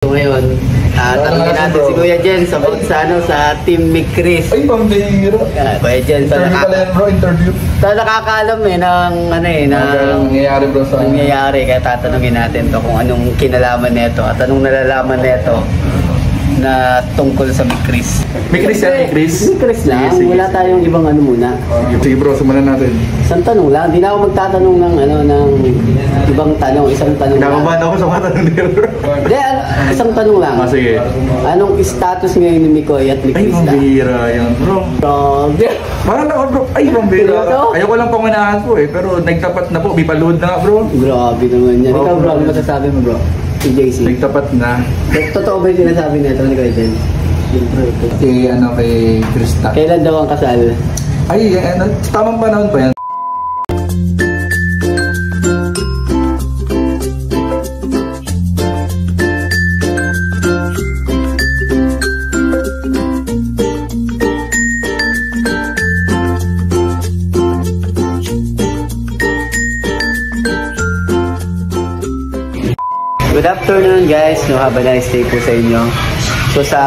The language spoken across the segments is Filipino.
So ngayon, tanongin natin si Kuya Jens about sa Team Mikris. Ay, pambihira. Kuya Jens, interview. Nakakaalam ng nangyayari bro sa nangyayari, kaya tatanungin natin to kung anong kinalaman nito at anong nalalaman nito na tungkol sa Mikris. Mikris yan, Mikris? Mikris lang, wala tayong ibang muna. Sige bro, sumulan natin. Isang tanong lang, hindi na ako magtatanong ng ibang tanong, isang tanong lang. Nakabahan ako sa mga tanong nila bro. Hindi, isang tanong lang. Sige. Anong status ngayon ni Mikoy at ni Ay, Krista? pambihira yan bro. Parang ako bro, ay pambihira. Ayoko lang pangunahan po pero nagtapat na po, may palood na nga bro. Grabe naman yan. Ikaw bro, ano masasabi mo bro? Si JC. Nagtapat na. Totoo ba yung sinasabi nito ni Kuya Jens? Kay Krista. Kailan daw ang kasal? Ay, tamang panahon pa yan. Good afternoon guys, have a nice day po sa inyo. So sa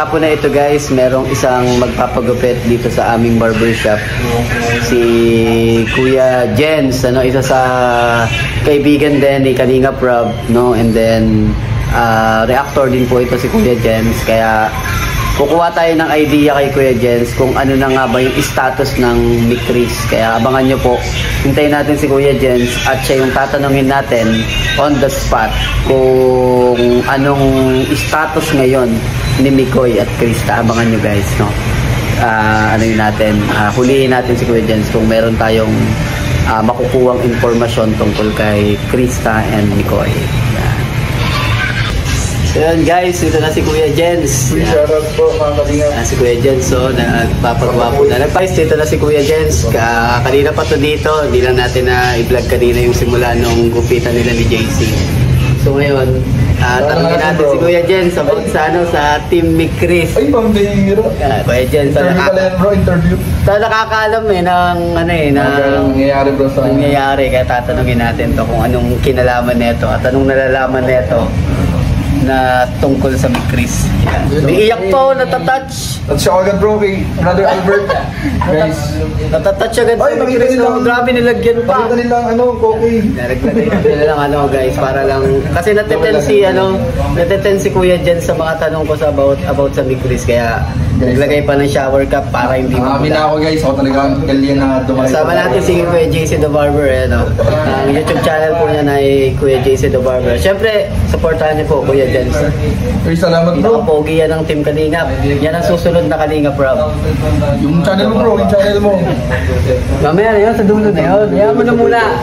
hapon na ito guys, merong isang magpapagupit dito sa aming barbershop. Si Kuya Jens, isa sa kaibigan din ni Kalinga Prab, no? And then reactor din po ito si Kuya Jens, kaya kukuha tayo ng idea kay Kuya Jens kung ano na nga ba yung status ng Mikris. Kaya abangan nyo po. Hintayin natin si Kuya Jens at siya yung tatanungin natin on the spot kung anong status ngayon ni Mikoy at Krista. Abangan nyo guys, no? Huliin natin si Kuya Jens kung meron tayong makukuhang informasyon tungkol kay Krista and Mikoy. So yun guys, ito na si Kuya Jens. Shoutout po mga Kalinga. Si Kuya Jens, nagpapagwapo na. Dito na si Kuya Jens. Kanina pa to dito. Hindi lang natin na i-vlog kanina yung simula nung gupitan nila ni JC. So ngayon, tanongin natin si Kuya Jens about sa Team Mikris. Ay, pambihira. Kuya Jens, interview. Nakakaalam nangyayari bro sa nangyayari, kaya tatanungin natin to kung anong kinalaman nito at anong nalalaman nito na tungkol sa Mikris. Iiyak to, natatouch. At siya agad bro kay Brother Albert. Guys, natatouch agad sa Mikris. Grabe, nilagyan pa. Nakita nilang okay. Nilagyan lang guys, para lang kasi nateten si Kuya Jens sa mga tanong ko about sa Mikris, kaya naglagay pa ng shower cap para hindi Amin na ako guys, ako talaga ang galyan na dumayo. Kasama natin si Kuya JC The Barber, ang YouTube channel po niya na ay Kuya JC The Barber. Siyempre, supportahan niyo po Kuya Jens. Ay, salamat bro. Pogi yan ng Team Kalinga. Yan ang susunod na Kalinga Prab. Yung channel mo bro, yung channel mo. Mamaya na yun, sa dulo na yun. Yan mo na muna.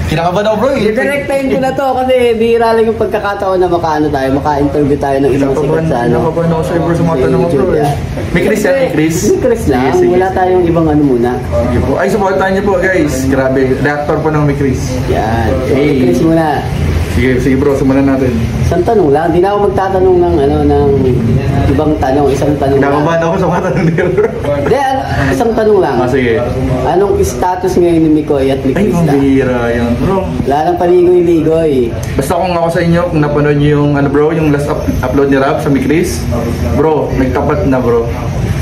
Kinakabahan ako bro. I-directain ko na to kasi bihira lang yung pagkakataon na maka-interview tayo ng isang sikat sa Kinakabahan ako sa'yo bro sa mga tanong mo bro. Mikris yan, Mikris? Mikris lang, wala tayong ibang muna. Ay, supportahan niyo po guys. Grabe, reactor po ng Mikris. Yan, Mikris muna. Sige bro, simulan natin. Isang tanong lang, hindi na ako magtatanong ng ibang tanong, isang tanong lang. Kinakabahan ako sa mga tanong nila bro. Hindi, isang tanong lang. Sige. Anong status ngayon ni Mikoy at ni Krista? Ay, pambihira yan bro. Wala nang paligoy-ligoy. Basta kung ako sa inyo, kung napanood nyo yung yung last upload ni Rap sa Mikris, bro, nagtapat na bro.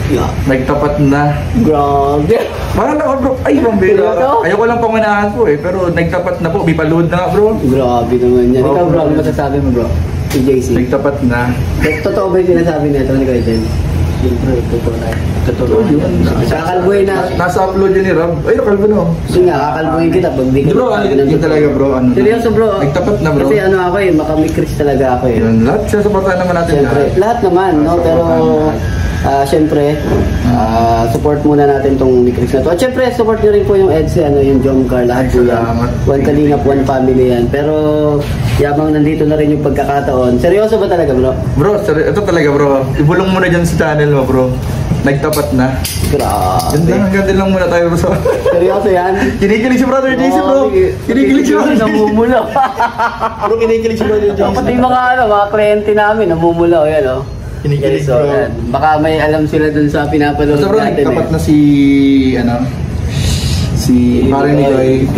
Yeah. Nagtapat na. Grabe. Parang ako bro, ay pambihira. Ayoko lang pangunahan po pero nagtapat na po, may palood na nga bro. Grabe naman yan. Ikaw bro, ano masasabi mo bro? Si JC. Nagtapat na. Totoo ba yung sinasabi nito ni Kuya Jens? Siyempre, totoo yun. Kakalbuhin na. Nasa upload yun ni Rab. Ay, nakalbo na. Sige nga, kakalbuhin kita pag di ka. Bro, yun talaga bro. Seryoso bro. Nagtapat na bro. Kasi ako makamikris talaga ako Yun, lahat siya supportahan naman natin. Siyempre, lahat naman, no? Pero siyempre, support muna natin tong Mikris na to. At siyempre, support nyo rin po yung EDSE, yung Jomcar, lahat po yan. One Kalingap, one family yan. Pero, yabang nandito na rin yung pagkakataon. Seryoso ba talaga, bro? Bro, ito talaga, bro. Ibulong mo na dyan sa channel mo, bro. Nagtapat na. Grabe. Ganda lang muna tayo, bro. Seryoso yan? Kinikilig si Brother JC, bro. Kinikilig si Brother JC. Namumula. Bro, kinikilig si Brother JC. Pati mga kliyente namin, namumula. Yan, Kinikilig so, baka may alam sila dun sa pinapanood natin. Nagtapat na si Mikoy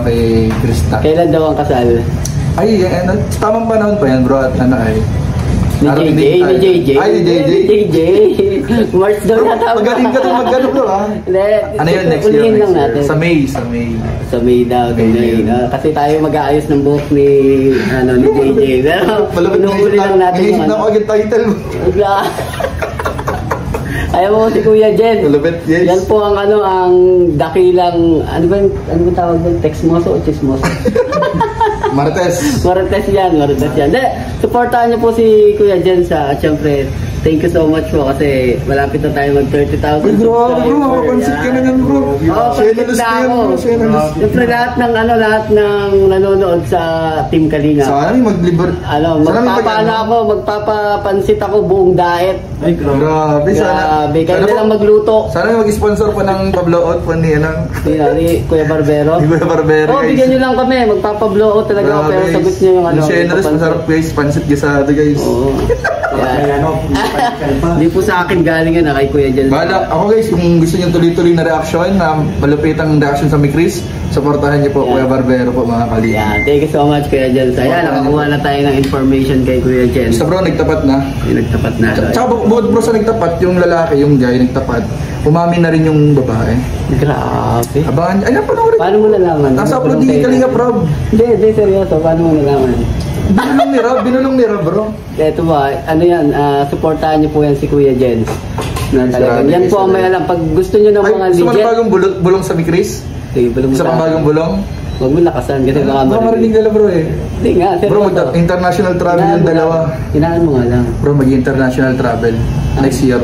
kay Krista. Kailan daw ang kasal? Ay, ano, tamang panahon pa yan bro at ano ay. Ni JJ. Ay, ni JJ. March daw yata. Magaling ka to mag-ano bro ha? Ano yun next year? Lang natin. Sa May. Sa May daw. Kasi tayo mag-aayos ng buhok ni JJ. Pinuhuli lang natin yung Inisip na ako agad title mo. Ayaw mo si Kuya Jen. Malupit, yes. Yan po ang ang dakilang, ano ba tawag doon? Texmoso o chismoso? Marites yan. De, supportahan niyo po si Kuya Jen at syempre, thank you so much po kasi malapit na tayo mag 30,000 subscribers. Bro, makapansit ka na yan bro. Pansit na ako. Siyempre lahat ng nanonood sa Team Kalinga. Sana may magliber. Magpapapansit ako buong diet. Ay, grabe. Grabe, kayo na lang magluto. Sana mag-sponsor pa ng pa-blowout pa ni Kuya Barbero. Kuya Barbero. Bigyan nyo lang kami, magpapa-blowout talaga ako pero sagot nyo yung Generous, masarap guys, pansit gisado guys. Oo. Hindi po sa akin galing yun kay Kuya Jen. Bala, ako guys, kung gusto nyo tuloy-tuloy na reaction, na malupit ang reaction sa Mikris, supportahan nyo po Kuya Barbero po mga kali. Thank you so much Kuya Jen. Ayan, nakakuha na tayo ng information kay Kuya Jen. Basta bro, nagtapat na. Nagtapat na. Tsaka bukod bro sa nagtapat, yung lalaki, yung guy, nagtapat, umamin na rin yung babae. Grabe. Abangan nyo. Ayan, panoorin. Paano mo nalaman? Nasa upload ni Kalinga Prob. Hindi, seryoso. Paano mo nalaman? Binulong ni Rob, bro. Ito ba, supportahan niyo po yan si Kuya Jens. Yan po ang may alam. Pag gusto niyo ng mga legit. Gusto mo bagong bulong sa Mikris? Sige, bulong Isa pang bagong bulong? Huwag mo lakasan kasi baka marinig nila bro eh. Hindi nga, bro, international travel yung dalawa. Hinaan mo nga lang. Bro, mag-international travel next year.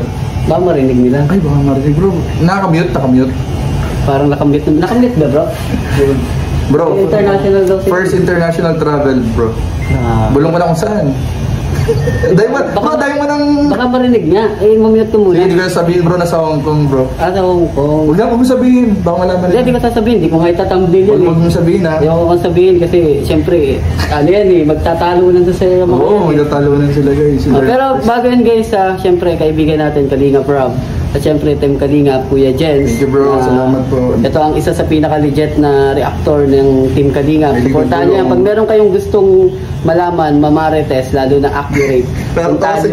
Baka marinig nila. Ay, baka marinig bro. Nakamute. Parang nakamute ba bro? Bro, international daw first international travel bro. Bulong ko na kung saan. Dahil mo ng... Baka marinig nga. Mamute ko muna. Hindi ko sabihin bro, nasa Hong Kong bro. Sa Hong Kong. Huwag mo sabihin. Baka malaman. Hindi ko sasabihin. Hindi ko nga itatambling yan. Huwag mo sabihin ha. Hindi ko sabihin kasi siyempre, magtatalunan sa mga. Oo, magtatalunan sila guys. Pero bago yun guys, siyempre kaibigan natin Kalinga Prob. At syempre, Team Kalinga, Kuya Jens. Thank you bro, salamat po. Ito ang isa sa pinaka-legit na reactor ng Team Kalinga. Supportahan niya. Pag meron kayong gustong malaman, mamarites, lalo na accurate. Puntahan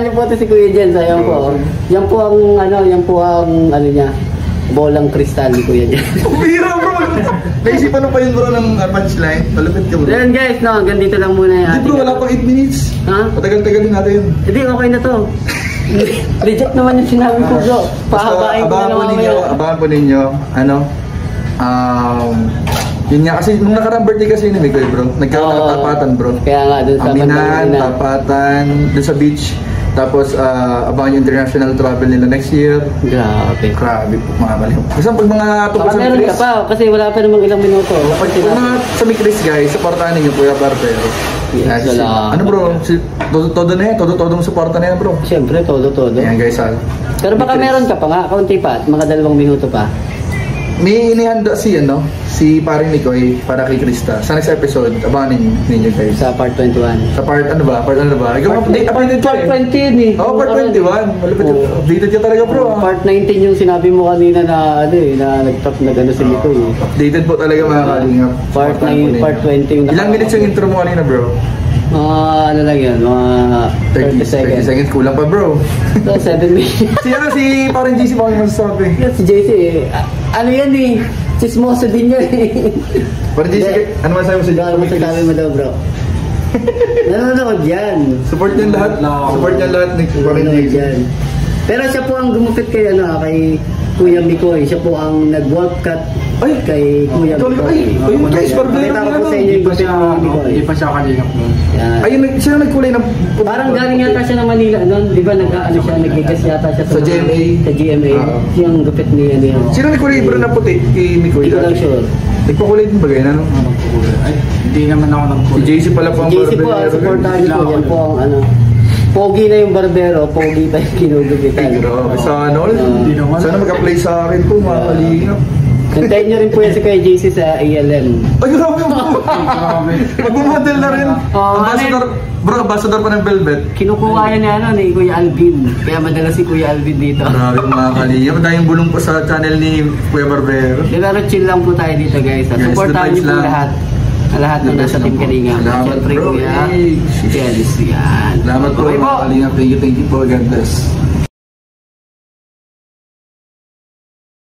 niyo po ito si Kuya Jens. Ayan po. Yan po ang niya, bolang kristal ni Kuya Jens. Bira bro! Naisipan mo pa yun bro ng punchline. Malupit ka bro. Ayan guys, hanggang dito lang muna yung Hindi bro, wala pang 8 minutes. Ha? Patagal-tagal din natin. Hindi, okay na to. Legit naman yung sinabi ko bro. Pahabain ko na naman abangan po ninyo. Yun nga kasi nung nakarang birthday kasi ni Mikoy bro. Nagkaroon ng tapatan bro. Kaya nga dun sa Aminan, tapatan, dun sa beach. Tapos abangan yung international travel nila next year. Grabe po mga baliw. Kasi pag mga tungkol sa Mikris. Meron ka pa kasi wala pa namang ilang minuto. Pag mga sa Mikris guys, supportahan ninyo Kuya Barbero. Yes, ano bro? Todo na yan. Todo-todong suporta na yan bro. Siyempre, todo. Ayan guys ha. Pero baka meron ka pa nga, kaunti pa, mga 2 minuto pa. May inihanda si paring Mikoy para kay Krista. Sa next episode, abangan ninyo guys. Sa part 21. Sa part ano ba? Part 20 yun eh. Part 21. Malapit. Updated ka talaga bro. Part 19 yung sinabi mo kanina na nag-ano si Mikoy. Updated po talaga mga kalingap. Part 20 yung ilang minutes yung intro mo kanina bro? Ano lang yan, mga 30 seconds. 30 seconds, kulang pa bro. So, 7 minutes. si parang GC pa kayo masasabi. Si JC ano yan eh, chismoso din yan eh. Parang GC, ano masasabi mo sa Ano masasabi mo daw bro? Nanonood yan. Support niyan lahat. Support niyan lahat ni parang GC. Pero siya po ang gumupit kay kay Kuya Mikoy. Siya po ang nag-wolf cut kay Kuya Mikoy. Ayun guys, Pakita ko po sa inyo yung gupit ni Mikoy. Hindi pa siya kalingap nun. Ayun, siya nagkulay ng... Parang galing yata siya ng Manila noon. Di ba nag-gigas yata siya sa GMA? Sa GMA. Yung gupit ni Sino nagkulay bro na puti kay Mikoy? Hindi ko lang sure. Nagpakulay din ba ganyan? Ay, hindi naman ako nagkulay. Si JC pala po ang JC po ang supportahan niyo po. Yan po ang pogi na yung barbero, pogi pa yung kinugupitan. Grabe, sana mag-apply sa akin po mga kalingap. Hintayin nyo rin po yan si Kuya JC sa ALM. Ay, grabe po! Mag-model na rin. Ambassador pa ng Velvet. Kinukuha yan ni Kuya Alvin. Kaya madalas si Kuya Alvin dito. Grabe mga kalingap. Dahil bulong po sa channel ni Kuya Barbero. Pero chill lang po tayo dito guys. Supportahan nyo po lahat. lahat ng nasa Team Kalingap. Salamat, Siyempre, bro. Kuya Jens, yan. Salamat po, Okay po. mga Kalingap. Thank you po. God bless.